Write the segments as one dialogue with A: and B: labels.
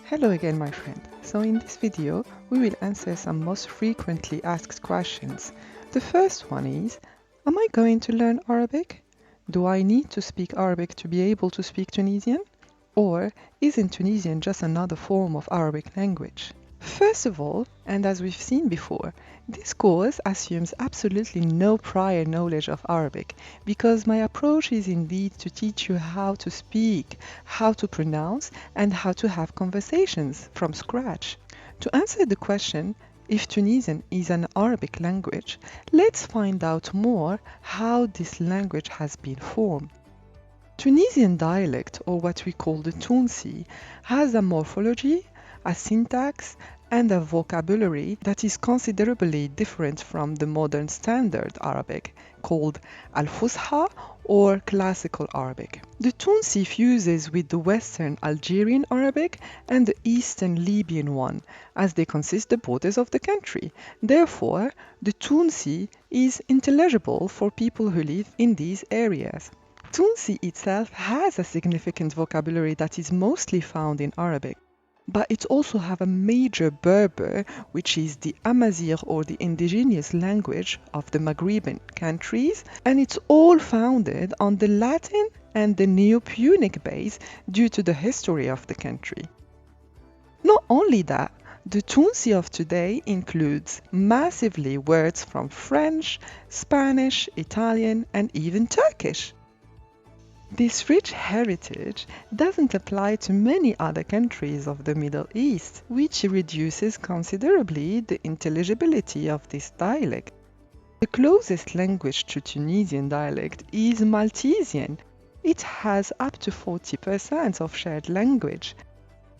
A: Hello again, my friend. So in this video, we will answer some most frequently asked questions. The first one is, am I going to learn Arabic? Do I need to speak Arabic to be able to speak Tunisian? Or isn't Tunisian just another form of Arabic language? First of all, and as we've seen before, this course assumes absolutely no prior knowledge of Arabic because my approach is indeed to teach you how to speak, how to pronounce, and how to have conversations from scratch. To answer the question, if Tunisian is an Arabic language, let's find out more how this language has been formed. Tunisian dialect, or what we call the Tunsi, has a morphology, a syntax, and a vocabulary that is considerably different from the modern standard Arabic, called Al-Fusha or Classical Arabic. The Tunsi fuses with the Western Algerian Arabic and the Eastern Libyan one, as they consist the borders of the country. Therefore, the Tunsi is intelligible for people who live in these areas. Tunsi itself has a significant vocabulary that is mostly found in Arabic, but it also has a major Berber, which is the Amazigh or the indigenous language of the Maghrebian countries, and it's all founded on the Latin and the Neo-Punic base due to the history of the country. Not only that, the Tunsi of today includes massively words from French, Spanish, Italian, and even Turkish. This rich heritage doesn't apply to many other countries of the Middle East, which reduces considerably the intelligibility of this dialect. The closest language to Tunisian dialect is Maltesian. It has up to 40% of shared language,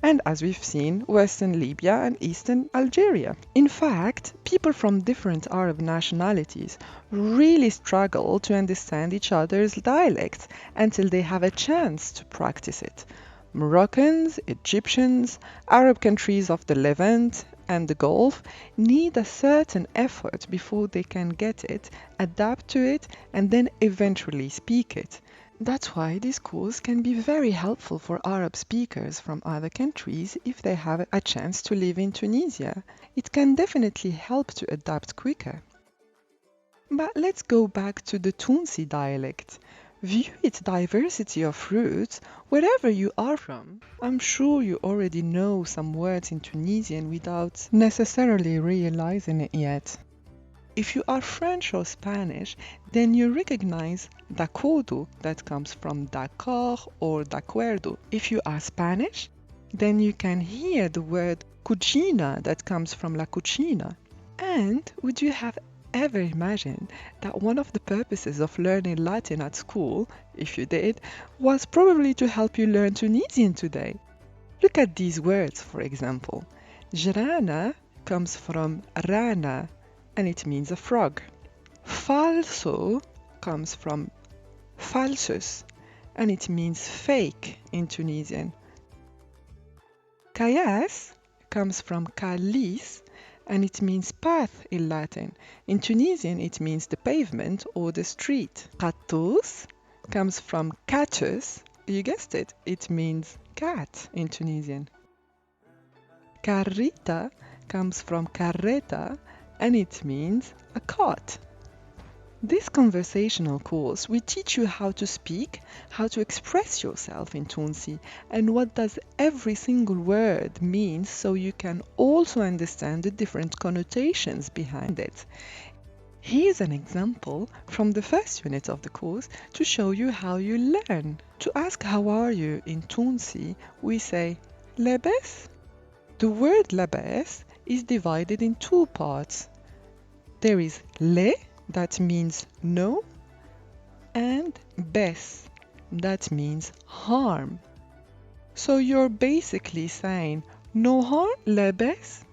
A: and as we've seen, Western Libya and Eastern Algeria. In fact, people from different Arab nationalities really struggle to understand each other's dialects until they have a chance to practice it. Moroccans, Egyptians, Arab countries of the Levant and the Gulf need a certain effort before they can get it, adapt to it, and then eventually speak it. That's why this course can be very helpful for Arab speakers from other countries if they have a chance to live in Tunisia. It can definitely help to adapt quicker. But let's go back to the Tunsi dialect. View its diversity of roots wherever you are from. I'm sure you already know some words in Tunisian without necessarily realizing it yet. If you are French or Spanish, then you recognize d'acordo that comes from d'accord or d'acuerdo. If you are Spanish, then you can hear the word cucina that comes from la cucina. And would you have ever imagined that one of the purposes of learning Latin at school, if you did, was probably to help you learn Tunisian today? Look at these words, for example. Jrana comes from rana, and it means a frog. Falso comes from falsus, and it means fake in Tunisian. Kayas comes from kalis, and it means path in Latin. In Tunisian, it means the pavement or the street. Qattous comes from katus, you guessed it, it means cat in Tunisian. Carrita comes from carreta, and it means a cart. This conversational course will teach you how to speak, how to express yourself in Tunsi, and what does every single word mean so you can also understand the different connotations behind it. Here's an example from the first unit of the course to show you how you learn. To ask how are you in Tunsi, we say lebes. The word lebes is divided in two parts. There is le, that means no, and bes, that means harm. So you're basically saying no harm, lebes.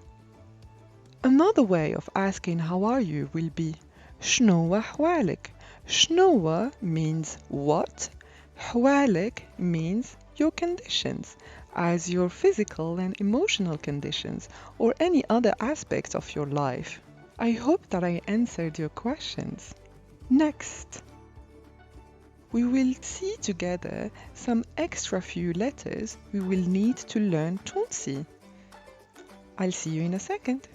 A: Another way of asking how are you will be shnowa hwalik. Shnowa means what, hwalik means your conditions, as your physical and emotional conditions or any other aspect of your life. I hope that I answered your questions. Next, we will see together some extra few letters we will need to learn Tunisi. I'll see you in a second.